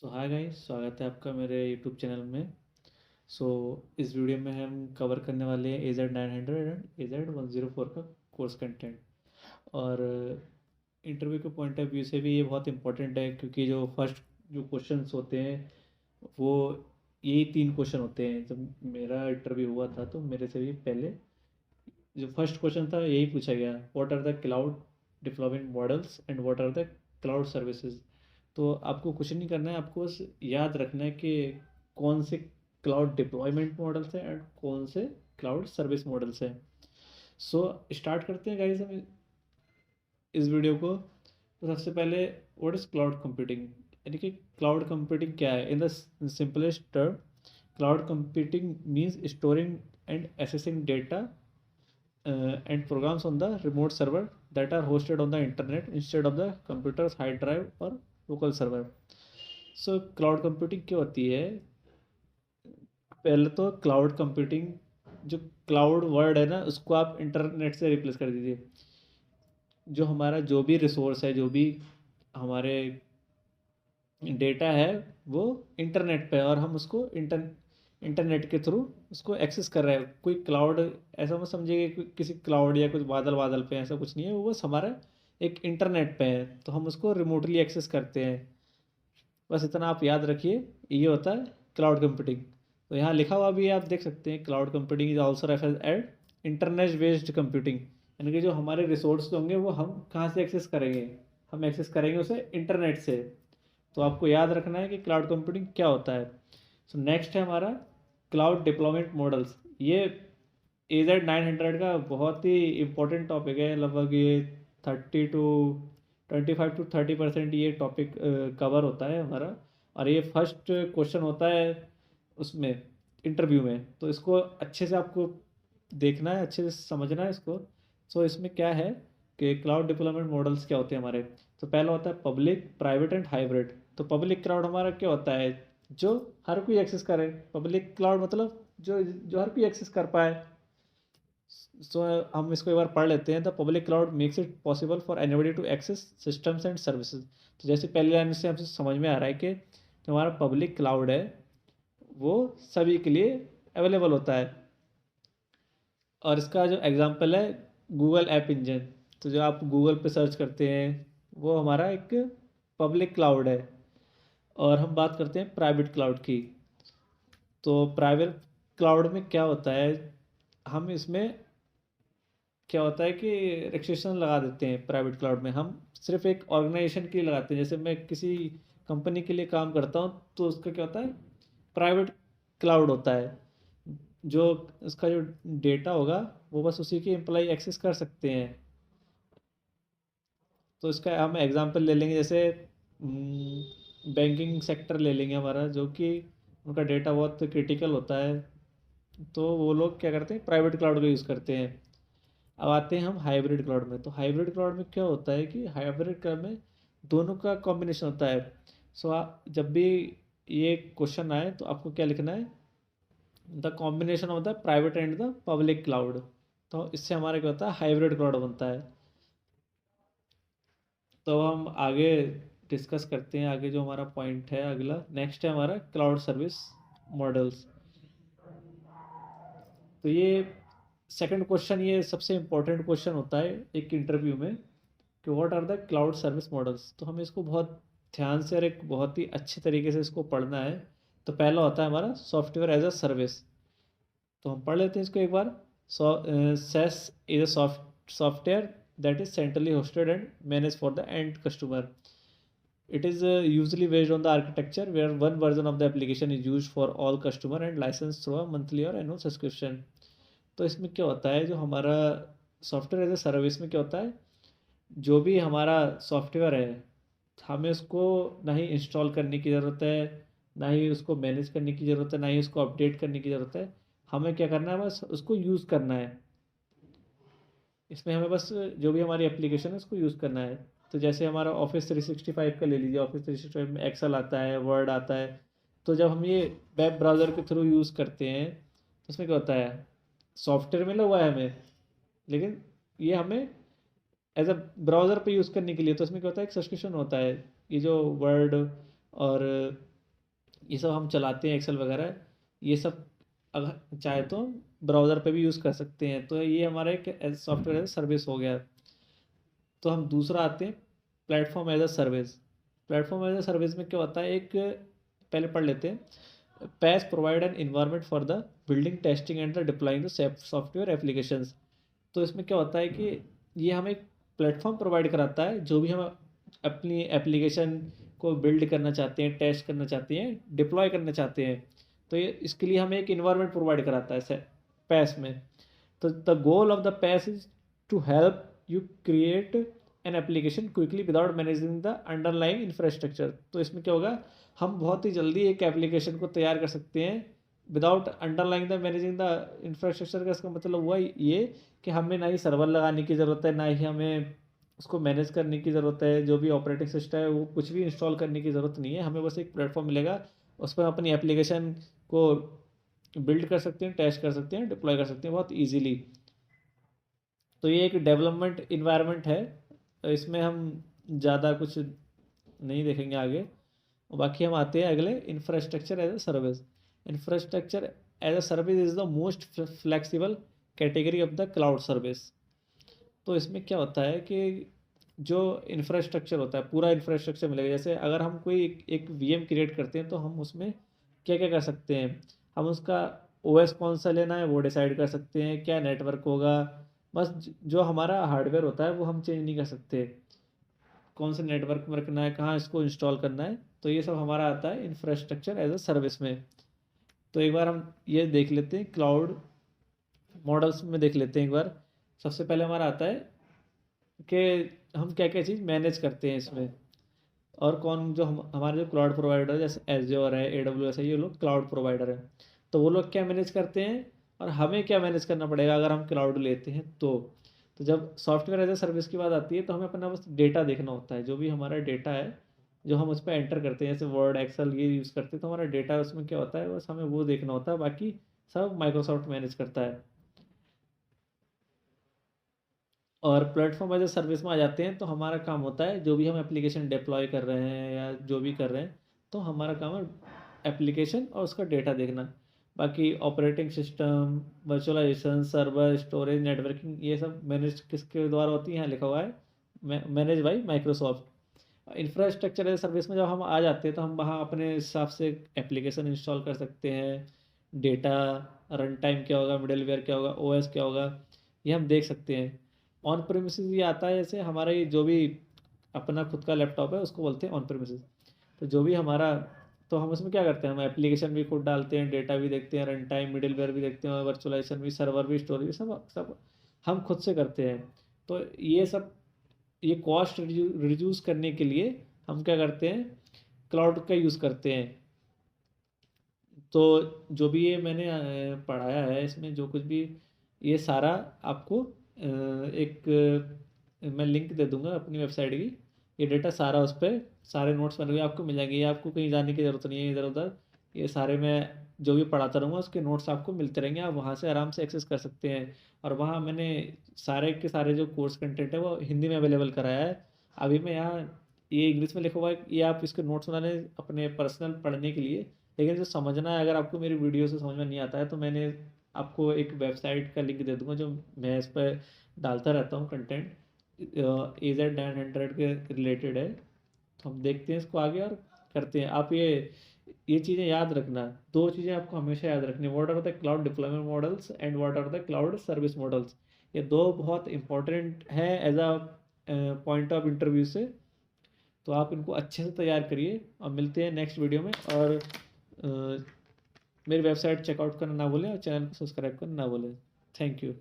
सो hi guys, स्वागत है आपका मेरे यूट्यूब चैनल में। सो इस वीडियो में हम कवर करने वाले हैं AZ900 एंड AZ104 का कोर्स कंटेंट। और इंटरव्यू के पॉइंट ऑफ व्यू से भी ये बहुत इंपॉर्टेंट है, क्योंकि जो फर्स्ट जो क्वेश्चंस होते हैं वो यही 3 क्वेश्चन होते हैं। जब मेरा इंटरव्यू हुआ था तो मेरे से भी पहले जो फर्स्ट क्वेश्चन था यही पूछा गया, what are the cloud deployment models and what are the cloud services. तो आपको कुछ नहीं करना है, आपको बस याद रखना है कि कौन से क्लाउड डिप्लॉयमेंट मॉडल्स हैं एंड कौन से क्लाउड सर्विस मॉडल्स हैं। सो स्टार्ट करते हैं गाइस हम इस वीडियो को। तो सबसे पहले, व्हाट इज़ क्लाउड कंप्यूटिंग, यानी कि क्लाउड कंप्यूटिंग क्या है। In the simplest term, cloud computing means storing and assessing data and programs on the remote server that are hosted on the internet instead of the computer's hard drive or local server. So cloud computing क्या होती है? पहले तो cloud computing, जो cloud word है ना उसको आप इंटरनेट से रिप्लेस कर दीजिए। जो हमारा जो भी रिसोर्स है, जो भी हमारे डेटा है, वो इंटरनेट पे है और हम उसको इंटरनेट के थ्रू उसको एक्सेस कर रहे हैं। कोई क्लाउड ऐसा मत समझिए कि किसी क्लाउड या कुछ बादल बादल पे, ऐसा कुछ नहीं है। वो बस हमारा एक इंटरनेट पे है, तो हम उसको रिमोटली एक्सेस करते हैं। बस इतना आप याद रखिए, ये होता है क्लाउड कंप्यूटिंग। तो यहाँ लिखा हुआ भी आप देख सकते हैं, cloud computing is also referred internet based computing. यानी कि जो हमारे रिसोर्स होंगे वो हम कहाँ से एक्सेस करेंगे, हम एक्सेस करेंगे उसे इंटरनेट से। तो आपको याद रखना है कि क्लाउड कंप्यूटिंग क्या होता है। सो नेक्स्ट है हमारा क्लाउड डिप्लॉयमेंट मॉडल्स। ये AZ900 का बहुत ही इम्पोर्टेंट टॉपिक है। लगभग ये 25 to 30% ये टॉपिक कवर होता है हमारा। और ये फर्स्ट क्वेश्चन होता है उसमें, इंटरव्यू में। तो इसको अच्छे से आपको देखना है, अच्छे से समझना है इसको। सो इसमें क्या है कि क्लाउड डिप्लॉयमेंट मॉडल्स क्या होते हैं हमारे। तो पहला होता है पब्लिक, प्राइवेट एंड हाइब्रिड। तो पब्लिक क्लाउड हमारा क्या होता है, जो हर कोई एक्सेस करे। पब्लिक क्लाउड मतलब जो जो हर कोई एक्सेस कर पाए। सो हम इसको एक बार पढ़ लेते हैं। The public cloud makes it possible for anybody to access systems and services. तो जैसे पहले लाइन से हमसे समझ में आ रहा है कि जो हमारा पब्लिक क्लाउड है वो सभी के लिए अवेलेबल होता है। और इसका जो एग्जांपल है गूगल ऐप इंजन। तो जो आप गूगल पे सर्च करते हैं वो हमारा एक पब्लिक क्लाउड है। और हम बात करते हैं प्राइवेट क्लाउड की। तो प्राइवेट क्लाउड में क्या होता है, हम इसमें क्या होता है कि रिस्ट्रिक्शन लगा देते हैं। प्राइवेट क्लाउड में हम सिर्फ एक ऑर्गेनाइजेशन के लिए लगाते हैं। जैसे मैं किसी कंपनी के लिए काम करता हूँ तो उसका क्या होता है, प्राइवेट क्लाउड होता है। जो उसका जो डेटा होगा वो बस उसी के एम्प्लॉय एक्सेस कर सकते हैं। तो इसका हम एग्जांपल ले लेंगे, जैसे बैंकिंग सेक्टर ले लेंगे हमारा, जो कि उनका डेटा बहुत क्रिटिकल होता है। तो वो लोग क्या करते हैं, प्राइवेट क्लाउड का यूज़ करते हैं। अब आते हैं हम हाइब्रिड क्लाउड में। तो हाइब्रिड क्लाउड में क्या होता है कि हाइब्रिड क्लाउड में दोनों का कॉम्बिनेशन होता है। सो जब भी ये क्वेश्चन आए तो आपको क्या लिखना है, the combination of the private and the public cloud. तो इससे हमारा क्या होता है, हाइब्रिड क्लाउड बनता है। तो हम आगे डिस्कस करते हैं, आगे जो हमारा पॉइंट है अगला नेक्स्ट है हमारा क्लाउड सर्विस मॉडल्स। तो ये सेकंड क्वेश्चन, ये सबसे इम्पोर्टेंट क्वेश्चन होता है एक इंटरव्यू में, कि what are the cloud service models. तो हमें इसको बहुत ध्यान से और एक बहुत ही अच्छे तरीके से इसको पढ़ना है। तो पहला होता है हमारा सॉफ्टवेयर एज अ सर्विस। तो हम पढ़ लेते हैं इसको एक बार। SaaS is a software that is centrally hosted and manage for the end customer. It is usually based on the architecture where one version of the application is used for all customer and licensed through a monthly or annual subscription. तो इसमें क्या होता है, जो हमारा software as a service में क्या होता है, जो भी हमारा सॉफ्टवेयर है हमें उसको ना ही इंस्टॉल करने की ज़रूरत है, ना ही उसको मैनेज करने की ज़रूरत है, ना ही उसको अपडेट करने की ज़रूरत है। हमें क्या करना है, बस उसको यूज़ करना है। इसमें हमें बस जो भी हमारी एप्लीकेशन है उसको यूज़ करना है। तो जैसे हमारा ऑफिस 365 का ले लीजिए। ऑफिस 365 में एक्सेल आता है, वर्ड आता है। तो जब हम ये वेब ब्राउज़र के थ्रू यूज़ करते हैं तो उसमें क्या होता है, सॉफ्टवेयर मिला हुआ है हमें, लेकिन ये हमें एज अ ब्राउज़र पे यूज़ करने के लिए, तो इसमें क्या होता है, एक सब्सक्रिप्शन होता है। ये जो वर्ड और ये सब हम चलाते हैं एक्सेल वगैरह, ये सब अगर चाहे तो ब्राउज़र पे भी यूज़ कर सकते हैं। तो ये हमारा एक सॉफ्टवेयर एज सर्विस हो गया। तो हम दूसरा आते हैं platform as a service. Platform as a service में क्या होता है, एक पहले पढ़ लेते हैं। पैस provide an environment for the building, testing and the deploying the software applications. तो इसमें क्या होता है कि ये हमें एक प्लेटफॉर्म प्रोवाइड कराता है, जो भी हम अपनी एप्लीकेशन को बिल्ड करना चाहते हैं, टेस्ट करना चाहते हैं, डिप्लॉय करना चाहते हैं, तो ये इसके लिए हमें एक इन्वायरमेंट प्रोवाइड कराता है पैस में। तो the goal of the PaaS is to help you create an application quickly without managing the underlying infrastructure. तो इसमें क्या होगा, हम बहुत ही जल्दी एक एप्लीकेशन को तैयार कर सकते हैं without underlying the managing the infrastructure. का इसका मतलब हुआ ये कि हमें ना ही सर्वर लगाने की ज़रूरत है, ना ही हमें उसको मैनेज करने की ज़रूरत है, जो भी ऑपरेटिंग सिस्टम है वो कुछ भी इंस्टॉल करने की ज़रूरत नहीं है। हमें बस एक प्लेटफॉर्म मिलेगा, उस पर अपनी एप्लीकेशन को बिल्ड कर सकते हैं, टेस्ट कर सकते हैं, डिप्लॉय कर सकते हैं बहुत ईजीली। तो ये एक डेवलपमेंट इन्वायरमेंट है, तो इसमें हम ज़्यादा कुछ नहीं देखेंगे आगे। बाकी हम आते हैं अगले, infrastructure as a service. Infrastructure as a service is the most flexible category of the cloud service. तो इसमें क्या होता है कि जो इंफ्रास्ट्रक्चर होता है, पूरा इंफ्रास्ट्रक्चर मिलेगा। जैसे अगर हम कोई एक वीएम क्रिएट करते हैं, तो हम उसमें क्या क्या कर सकते हैं, हम उसका ओएस कौन सा लेना है वो डिसाइड कर सकते हैं, क्या नेटवर्क होगा। बस जो हमारा हार्डवेयर होता है वो हम चेंज नहीं कर सकते, कौन से नेटवर्क में रखना है, कहाँ इसको इंस्टॉल करना है। तो ये सब हमारा आता है इंफ्रास्ट्रक्चर एज अ सर्विस में। तो एक बार हम ये देख लेते हैं, क्लाउड मॉडल्स में देख लेते हैं एक बार। सबसे पहले हमारा आता है कि हम क्या क्या चीज़ मैनेज करते हैं इसमें, और कौन जो हमारे जो क्लाउड प्रोवाइडर जैसे एज़्योर है, AWS है, ये लोग क्लाउड प्रोवाइडर हैं। तो वो लोग क्या मैनेज करते हैं और हमें क्या मैनेज करना पड़ेगा अगर हम क्लाउड लेते हैं तो जब सॉफ्टवेयर एज ए सर्विस की बात आती है, तो हमें अपना बस डेटा देखना होता है। जो भी हमारा डेटा है, जो हम उस पर एंटर करते हैं, जैसे वर्ड, एक्सेल ये यूज़ करते हैं, तो हमारा डेटा उसमें क्या होता है, बस हमें वो देखना होता है, बाकी सब माइक्रोसॉफ्ट मैनेज करता है। और प्लेटफॉर्म एज ए सर्विस में आ जाते हैं, तो हमारा काम होता है जो भी हम एप्लीकेशन डिप्लॉय कर रहे हैं या जो भी कर रहे हैं, तो हमारा काम है एप्लीकेशन और उसका डेटा देखना। बाकी operating system, virtualisation, server, storage, networking, ये सब मैनेज किसके द्वारा होती है, यहाँ लिखा हुआ है manage by Microsoft. Infrastructure as service में जब हम आ जाते हैं, तो हम वहाँ अपने हिसाब से एप्लीकेशन इंस्टॉल कर सकते हैं, डेटा, रन टाइम क्या होगा, मिडलवेयर क्या होगा, ओएस क्या होगा, ये हम देख सकते हैं। ऑन प्रेमिसेस ये आता है, जैसे हमारा ये जो भी अपना खुद का लैपटॉप है उसको बोलते हैं ऑन प्रेमिसेस। तो जो भी हमारा, तो हम उसमें क्या करते हैं, हम एप्लीकेशन भी खुद डालते हैं, डेटा भी देखते हैं, रन टाइम, मिडिलवेयर भी देखते हैं, वर्चुअलाइजेशन भी, सर्वर भी, स्टोरेज भी, सब सब हम खुद से करते हैं। तो ये सब, ये कॉस्ट रिड्यूस करने के लिए हम क्या करते हैं, क्लाउड का यूज़ करते हैं। तो जो भी ये मैंने पढ़ाया है, इसमें जो कुछ भी, ये सारा आपको एक मैं लिंक दे दूंगा अपनी वेबसाइट की। ये डेटा सारा उस पर, सारे नोट्स बने हुए आपको मिल जाएंगे, ये आपको कहीं जाने की ज़रूरत नहीं है इधर उधर। ये सारे मैं जो भी पढ़ाता रहूँगा उसके नोट्स आपको मिलते रहेंगे, आप वहाँ से आराम से एक्सेस कर सकते हैं। और वहाँ मैंने सारे के सारे जो कोर्स कंटेंट है वो हिंदी में अवेलेबल कराया है। अभी मैं यहाँ, ये इंग्लिश में लिखा हुआ है, ये आप इसके नोट्स बनाने अपने पर्सनल पढ़ने के लिए। लेकिन जो समझना है, अगर आपको मेरी वीडियो से समझ में नहीं आता है, तो मैंने आपको एक वेबसाइट का लिंक दे दूंगा, जो मैं इस पर डालता रहता हूँ कंटेंट, AZ900 के रिलेटेड है। तो हम देखते हैं इसको आगे और करते हैं। आप ये चीज़ें याद रखना, दो चीज़ें आपको हमेशा याद रखनी, what are the cloud deployment models and what are the cloud service models. ये दो बहुत इंपॉर्टेंट है as a point of interview से। तो आप इनको अच्छे से तैयार करिए, और मिलते हैं नेक्स्ट वीडियो में। और मेरी वेबसाइट चेकआउट करना ना भूलें, और चैनल को सब्सक्राइब करना ना भूलें। Thank you.